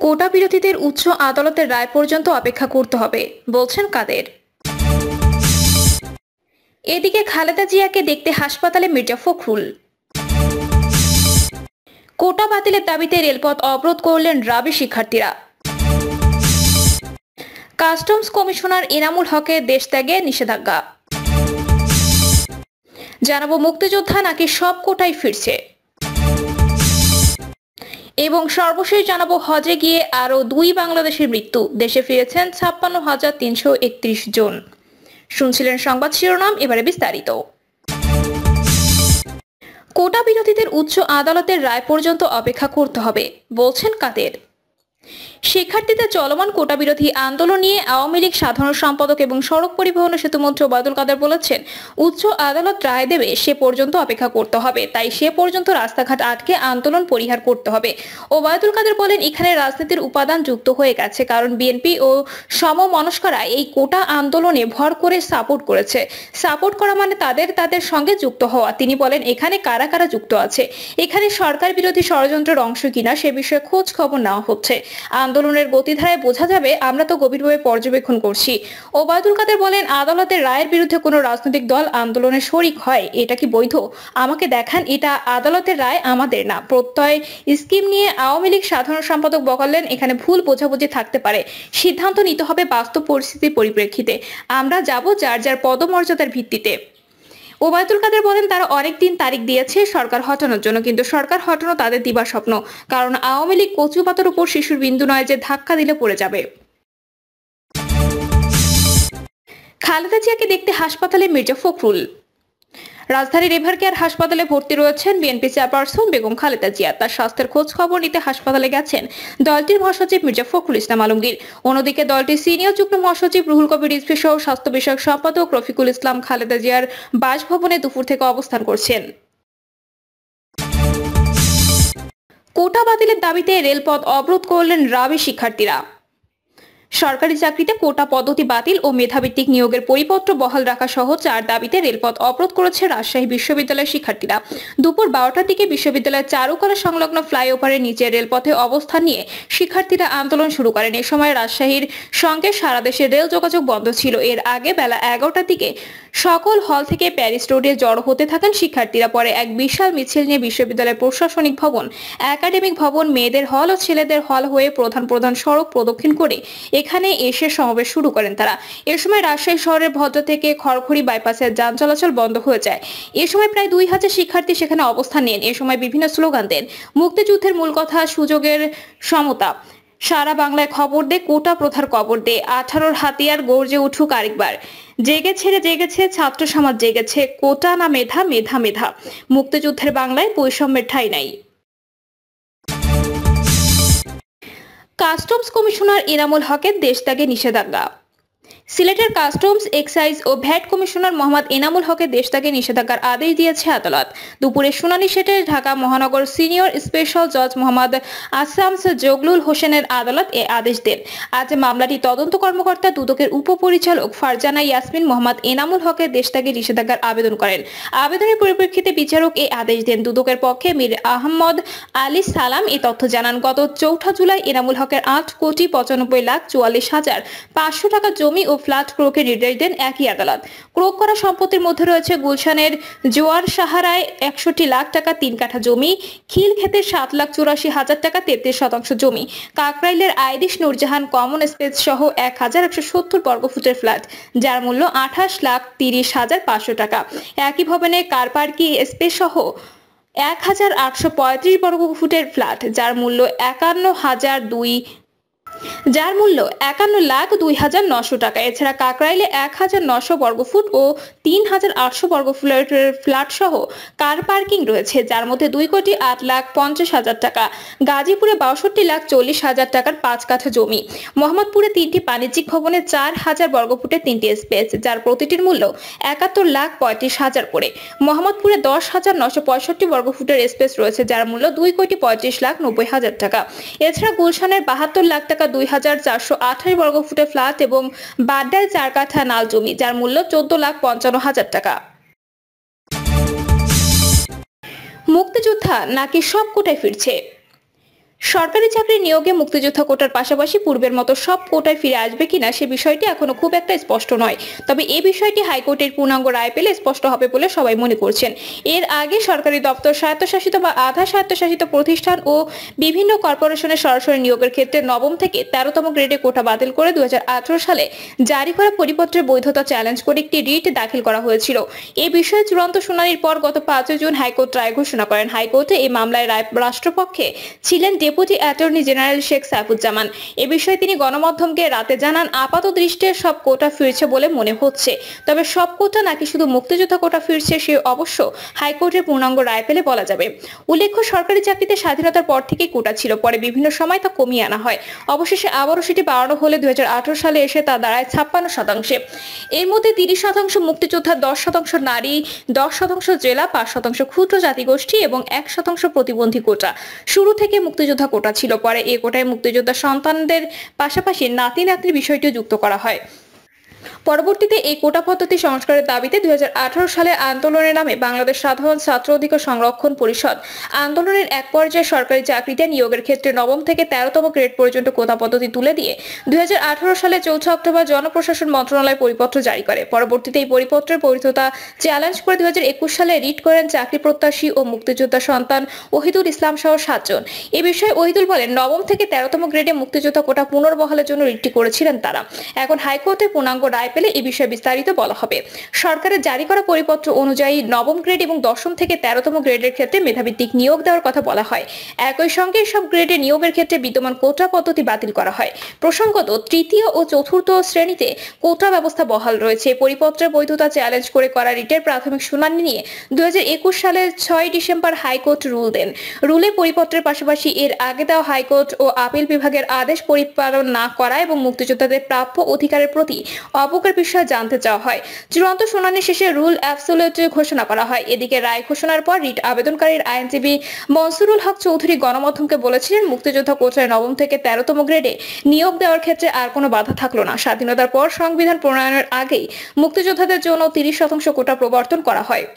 কোটা বিরোধীদের উচ্চ আদালতের রায় পর্যন্ত অপেক্ষা করতে হবে বলছেন কাদের। এদিকে খালেদা জিয়াকে দেখতে হাসপাতালে মির্জা ফখরুল। কোটা বাতিলের দাবিতে রেলপথ অবরোধ করলেন রাবি শিক্ষার্থীরা। কাস্টমস কমিশনার এনামুল হকের দেশ ত্যাগে নিষেধাজ্ঞা। জানাবো মুক্তিযোদ্ধা নাকি সব কোটাই ফিরছে। এবং সর্বশেষ জানাবো হজে গিয়ে আরো 2 বাংলাদেশের মৃত্যু, দেশে ফিরেছেন 56,331 জন। শুনছিলেন সংবাদ শিরোনাম, এবারে বিস্তারিত। কোটা বিরোধীদের উচ্চ আদালতের রায় পর্যন্ত অপেক্ষা করতে হবে বলছেন কাদের। শিক্ষার্থীদের চলমান কোটা বিরোধী আন্দোলন নিয়ে আওয়ামী লীগ সাধারণ সম্পাদক এবং সড়ক পরিবহন ও সেতুমন্ত্রী ওবায়দুল কাদের বলেছেন, উচ্চ আদালত রায় দেবে সে পর্যন্ত অপেক্ষা করতে হবে, তাই সে পর্যন্ত রাস্তাঘাট আটকে আন্দোলন পরিহার করতে হবে। ওবায়দুল কাদের বলেন, এখানে রাজনীতির উপাদান যুক্ত হয়ে গেছে, কারণ বিএনপি ও সমমনস্করা এই কোটা আন্দোলনে ভর করে সাপোর্ট করেছে। সাপোর্ট করা মানে তাদের সঙ্গে যুক্ত হওয়া। তিনি বলেন, এখানে কারা কারা যুক্ত আছে, এখানে সরকার বিরোধী ষড়যন্ত্রের অংশ কিনা সে বিষয়ে খোঁজ খবর নেওয়া হচ্ছে। আন্দোলনের গতিধারায় বোঝা যাবে, আমরা তো গভীরভাবে পর্যবেক্ষণ করছি। ওবায়দুল কাদের বলেন, আদালতের রায়ের বিরুদ্ধে কোনো রাজনৈতিক দল আন্দোলনে শরিক হয়, এটা কি বৈধ? আমাকে দেখান, এটা আদালতের রায়, আমাদের না। প্রত্যয় স্কিম নিয়ে আওয়ামী লীগ সাধারণ সম্পাদক বলেন, এখানে ভুল বোঝাবুঝি থাকতে পারে, সিদ্ধান্ত নিতে হবে বাস্তব পরিস্থিতির পরিপ্রেক্ষিতে। আমরা যাব যার যার পদমর্যাদার ভিত্তিতে। ওবায়দুল কাদের বলেন, তারা অনেকদিন তারিখ দিয়েছে সরকার হটানোর জন্য, কিন্তু সরকার হটানো তাদের দিবা স্বপ্ন, কারণ আওয়ামী লীগ কচু পাতার উপর শিশুর বিন্দু নয় যে ধাক্কা দিলে পড়ে যাবে। খালেদা জিয়াকে দেখতে হাসপাতালে মির্জা ফখরুল। রাজধানীর এভার কেয়ার হাসপাতালে ভর্তি রয়েছেন বিএনপি চেয়ারপারসন বেগম খালেদা জিয়া। তার স্বাস্থ্যের খোঁজ খবর নিতে হাসপাতালে গেছেন দলটির মহাসচিব মির্জা ফখরুল ইসলাম আলমগীর। অন্যদিকে দলটির সিনিয়র যুগ্ম মহাসচিব রুহুল কবির রিজভী সহ স্বাস্থ্য বিষয়ক সম্পাদক রফিকুল ইসলাম খালেদা জিয়ার বাসভবনে দুপুর থেকে অবস্থান করছেন। কোটা বাতিলের দাবিতে রেলপথ অবরোধ করলেন রাবি শিক্ষার্থীরা। সরকারি চাকরিতে কোটা পদ্ধতি বাতিল ও মেধাভিত্তিক নিয়োগের পরিপত্র বহাল রাখা সহ 4 দাবিতে রেলপথ অবরোধ করেছে রাজশাহী বিশ্ববিদ্যালয়ের শিক্ষার্থীরা। দুপুর 12টার দিকে বিশ্ববিদ্যালয়ের চারুকলা সংলগ্ন ফ্লাইওভারের নিচে রেলপথে অবস্থান নিয়ে শিক্ষার্থীরা আন্দোলন শুরু করেন। এ সময় রাজশাহীর সঙ্গে সারা দেশের রেল যোগাযোগ বন্ধ ছিল। এর আগে বেলা 11টার দিকে সকল হল থেকে প্যারিস রোডে জড়ো হতে থাকেন শিক্ষার্থীরা। পরে এক বিশাল মিছিল নিয়ে বিশ্ববিদ্যালয়ের প্রশাসনিক ভবন, একাডেমিক ভবন, মেয়েদের হল ও ছেলেদের হল হয়ে প্রধান সড়ক প্রদক্ষিণ করে এখানে এসে সমাবেশ শুরু করেন তারা। এ সময় রাজশাহী শহরের ভদ্র থেকে খড়খড়ি বাইপাসের যান চলাচল বন্ধ হয়ে যায়। এ সময় প্রায় 2000 শিক্ষার্থী সেখানে অবস্থান নেন। এ সময় বিভিন্ন স্লোগান দেন, মুক্তিযুদ্ধের মূল কথা, সুযোগের সমতা, সারা বাংলায় খবর দে, কোটা প্রথার কবর দে, 18 হাতিয়ার গর্জে উঠুক আরেকবার, জেগেছে ছাত্র সমাজ জেগেছে, কোটা না মেধা, মেধা মেধা, মুক্তিযুদ্ধের বাংলায় বৈষম্যের ঠাঁই নাই। কাস্টমস কমিশনার এনামুল হকের দেশ ত্যাগে নিষেধাজ্ঞা। সিলেটের কাস্টমস, এক্সাইজ ও ভ্যাট কমিশনার মোহাম্মদ এনামুল হকের দেশ ত্যাগে নিষেধাজ্ঞার আদেশ দিয়েছে আদালত। দুপুরে শুনানি শেষে ঢাকা মহানগর সিনিয়র স্পেশাল জজ মোহাম্মদ আসামস জগলুল হোসেনের আদালত এ আদেশ দেন। আজ মামলাটি তদন্ত কর্মকর্তা দুদকের উপপরিচালক ফারজানা ইয়াসমিন মোহাম্মদ এনামুল হকের দেশ ত্যাগে নিষেধাজ্ঞার আবেদন করেন। আবেদনের পরিপ্রেক্ষিতে বিচারক এই আদেশ দেন। দুদকের পক্ষে মীর আহমদ আলী সালাম এই তথ্য জানান, গত 4 জুলাই এনামুল হকের 8,95,44,500 টাকা জমি ও ফ্ল্যাট ক্রোকের নির্দেশ দেন একই আদালত। ক্রোক করা সম্পত্তির মধ্যে রয়েছে গুলশানের জোয়ার সাহারায় 61 লাখ টাকা 3 কাঠা জমি, খিলক্ষেতের 7,84,000 টাকা 33% জমি, কাকরাইলের আইরিশ নূরজাহান কমন স্পেস সহ 1170 বর্গফুটের ফ্ল্যাট, যার মূল্য 28,30,500 টাকা। একই ভবনে কার পার্কিং স্পেস সহ 1,835 বর্গফুটের ফ্ল্যাট, যার মূল্য 51,02,900 টাকা। এছাড়া কাকরাইলে 1,900 বর্গফুট ও 3,800 বর্গফুটের ফ্ল্যাট সহ কার পার্কিং রয়েছে, যার মধ্যে 2,08,50,000 টাকা। গাজীপুরে 62,40,000 টাকার 5 কাঠা জমি। মোহাম্মদপুরে 3টি বাণিজ্যিক ভবনে 4,000 বর্গফুটের 3টি স্পেস, যার প্রতিটির মূল্য 71,35,000 করে। মোহাম্মদপুরে 10,965 বর্গফুটের স্পেস রয়েছে, যার মূল্য 2,35,90,000 টাকা। এছাড়া গুলশানের 72 লাখ টাকা 2,428 বর্গফুটের ফ্ল্যাট এবং বাড্ডায় 4 কাঠা নাল জমি, যার মূল্য 14,55,000 টাকা। মুক্তিযোদ্ধা নাকি সব কোটায় ফিরছে? সরকারি চাকরি নিয়োগে মুক্তিযোদ্ধা কোটার পাশাপাশি পূর্বের মতো সব কোটায় ফিরে আসবে কিনা সে বিষয়টি এখনো খুব একটা স্পষ্ট নয়। তবে এই বিষয়টি হাইকোর্টের পূর্ণাঙ্গ রায় পেলে স্পষ্ট হবে বলে সবাই মনে করছেন। এর আগে সরকারি দপ্তর, স্বায়ত্তশাসিত বা আধা স্বায়ত্তশাসিত প্রতিষ্ঠান ও বিভিন্ন কর্পোরেশনের সরাসরি নিয়োগের ক্ষেত্রে নবম থেকে 13তম গ্রেডে কোটা বাতিল করে 2018 সালে জারি করা পরিপত্রের বৈধতা চ্যালেঞ্জ করে একটি রিট দাখিল করা হয়েছিল। এই বিষয়ে চূড়ান্ত শুনানির পর গত 5 জুন হাইকোর্ট রায় ঘোষণা করেন। হাইকোর্টে এই মামলায় রাষ্ট্রপক্ষে ছিলেন deputy attorney general Sheikh Saifuzzaman. এ বিষয়ে তিনি গণমাধ্যমকে রাতে জানান, আপাত দৃষ্টিতে সব কোটা ফিরছে বলে মনে হচ্ছে, তবে সব কোটা নাকি শুধু মুক্তিযোদ্ধা কোটা ফিরছে সে অবশ্য হাইকোর্টের পূর্ণাঙ্গ রায় পেলে বলা যাবে। উল্লেখ্য, সরকারি চাকরিতে স্বাধীনতার পর থেকেই কোটা ছিল, পরে বিভিন্ন সময় তা কমিয়ে আনা হয়। অবশেষে আবারও সেটি বাড়ানো হলে 2018 সালে এসে তা দাঁড়ায় 56%। এর মধ্যে 30% মুক্তিযোদ্ধা, 10% নারী, 10% জেলা, 5% ক্ষুদ্র জাতিগোষ্ঠী এবং 1% প্রতিবন্ধী কোটা। শুরু থেকে মুক্তিযোদ্ধা কোটা ছিল, পরে এই কোটায় মুক্তিযোদ্ধা সন্তানদের পাশাপাশি নাতি নাতনির বিষয়টিও যুক্ত করা হয়। পরবর্তীতে এই কোটা পদ্ধতি সংস্কারের দাবিতে 2018 সালে আন্দোলনের নামে বাংলাদেশ সাধারণ ছাত্র অধিকার সংরক্ষণ পরিষদ আন্দোলনের এক পর্যায়ে সরকারি চাকরিতে নিয়োগের ক্ষেত্রে নবম থেকে 13তম গ্রেড পর্যন্ত কোটা পদ্ধতি তুলে দিয়ে 2018 সালে 4 অক্টোবর জনপ্রশাসন মন্ত্রণালয় পরিপত্র জারি করে। পরবর্তীতে এই পরিপত্রের বৈধতা চ্যালেঞ্জ করে 2021 সালে রিট করেন চাকরি প্রত্যাশী ও মুক্তিযোদ্ধা সন্তান ওহিদুল ইসলাম সহ 7 জন। এ বিষয়ে ওহিদুল বলেন, নবম থেকে 13তম গ্রেডে মুক্তিযোদ্ধা কোটা পুনর্বহালের জন্য রিটটি করেছিলেন তারা। এখন হাইকোর্টে পূর্ণাঙ্গ রায় পেলে এই বিষয়ে বিস্তারিত বলা হবে। সরকারের জারি করা পরিপত্র অনুযায়ী নবম গ্রেড এবং 10ম থেকে 13তম গ্রেডের ক্ষেত্রে মেধাভিত্তিক নিয়োগ দেওয়ার কথা বলা হয়। একই সঙ্গে সব গ্রেডে নিয়োগের ক্ষেত্রে বিদ্যমান কোটা পদ্ধতি বাতিল করা হয়। প্রসঙ্গত, তৃতীয় ও চতুর্থ শ্রেণীতে কোটা ব্যবস্থা বহাল রয়েছে। পরিপত্রের বৈধতা চ্যালেঞ্জ করে করা রিটের প্রাথমিক শুনানি নিয়ে 2021 সালের 6 ডিসেম্বর হাইকোর্ট রুল দেন। রুলে পরিপত্রের পাশাপাশি এর আগে দেওয়া হাইকোর্ট ও আপিল বিভাগের আদেশ পরিপালন না করা এবং মুক্তিযোদ্ধাদের প্রাপ্য অধিকারের প্রতি অবজ্ঞার বিষয়ে জানতে চাওয়া হয়। চূড়ান্ত শুনানি শেষে রুল অ্যাবসোলিউট ঘোষণা করা হয়। এদিকে রায় ঘোষণার পর রিট আবেদনকারীর আইনজীবী মনসুরুল হক চৌধুরী গণমাধ্যমকে বলেছিলেন, মুক্তিযোদ্ধা কোটায় নবম থেকে 13তম গ্রেডে নিয়োগ দেওয়ার ক্ষেত্রে আর কোনো বাধা থাকলো না। স্বাধীনতার পর সংবিধান প্রণয়নের আগেই মুক্তিযোদ্ধাদের জন্য 30% কোটা প্রবর্তন করা হয়।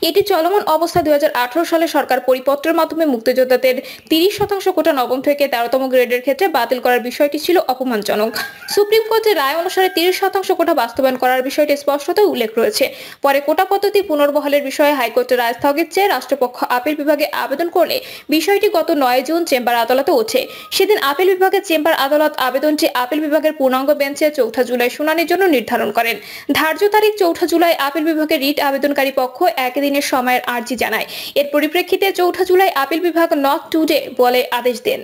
এটি চলমান অবস্থায় 2018 সালে সরকার পরিপত্রের মাধ্যমে মুক্তিযোদ্ধাদের 30% কোটা নবম থেকে 13তম গ্রেডের ক্ষেত্রে বাতিল করার বিষয়টি ছিল অপমানজনক। সুপ্রিম কোর্টের রায় অনুসারে 30% কোটা বাস্তবায়ন করার বিষয়টি স্পষ্টতই উল্লেখ রয়েছে। পরে কোটা পদ্ধতি পুনর্বহালের বিষয়ে হাইকোর্টের রায় স্থগিত চেয়ে রাষ্ট্রপক্ষ আপিল বিভাগে আবেদন করলে বিষয়টি গত 9 জুন চেম্বার আদালতে ওঠে। সেদিন আপিল বিভাগের চেম্বার আদালত আবেদনটি আপিল বিভাগের পূর্ণাঙ্গ বেঞ্চে 4 জুলাই শুনানির জন্য নির্ধারণ করেন। ধার্য তারিখ 4 জুলাই আপিল বিভাগের রিট আবেদনকারী পক্ষ একদিনের সময়ের আর্জি জানায়। এর পরিপ্রেক্ষিতে 4 জুলাই আপিল বিভাগ নট টুডে বলে আদেশ দেন।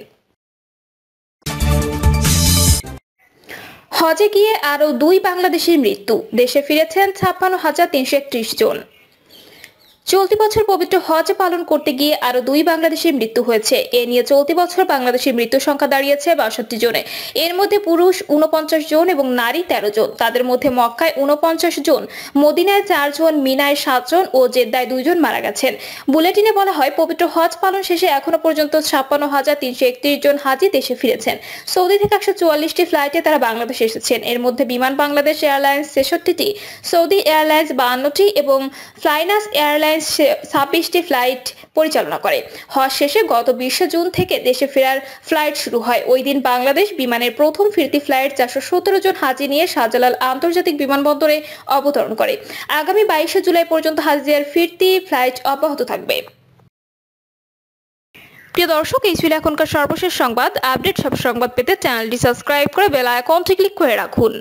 হজে গিয়ে আরও 2 বাংলাদেশির মৃত্যু, দেশে ফিরেছেন 56,331 জন। চলতি বছর পবিত্র হজ পালন করতে গিয়ে আরো 2 বাংলাদেশের মৃত্যু হয়েছে। এ নিয়ে চলতি বছর বাংলাদেশের মৃত্যু সংখ্যা দাঁড়িয়েছে 62 জনে। এর মধ্যে পুরুষ 49 জন এবং নারী 13 জন। তাদের মধ্যে মক্কায় 49 জন, মদিনায় 4 জন, মিনায় 7 জন ও জেদ্দায় 2 জন মারা গেছেন। বুলেটিনে বলা হয়, পবিত্র হজ পালন শেষে এখনো পর্যন্ত 56,331 জন হাজি দেশে ফিরেছেন। সৌদি থেকে 144টি ফ্লাইটে তারা বাংলাদেশে এসেছেন। এর মধ্যে বিমান বাংলাদেশ এয়ারলাইন্স 66টি, সৌদি এয়ারলাইন্স 52টি এবং ফ্লাইনাস এয়ারলাইন্স 26টি ফ্লাইট পরিচালনা করে। হজ শেষে গত 20 জুন থেকে দেশে ফেরার ফ্লাইট শুরু হয়। ওই দিন বাংলাদেশ বিমানের প্রথম ফিরতি ফ্লাইট 417 জন হাজি নিয়ে শাহজালাল আন্তর্জাতিক বিমানবন্দরে অবতরণ করে। আগামী 22 জুলাই পর্যন্ত হাজিদের ফিরতি ফ্লাইট অব্যাহত থাকবে। প্রিয় দর্শক, এই ছিল এখনকার সর্বশেষ সংবাদ। আপডেট সব সংবাদ পেতে চ্যানেলটি সাবস্ক্রাইব করে বেল আইকনটি ক্লিক করে রাখুন।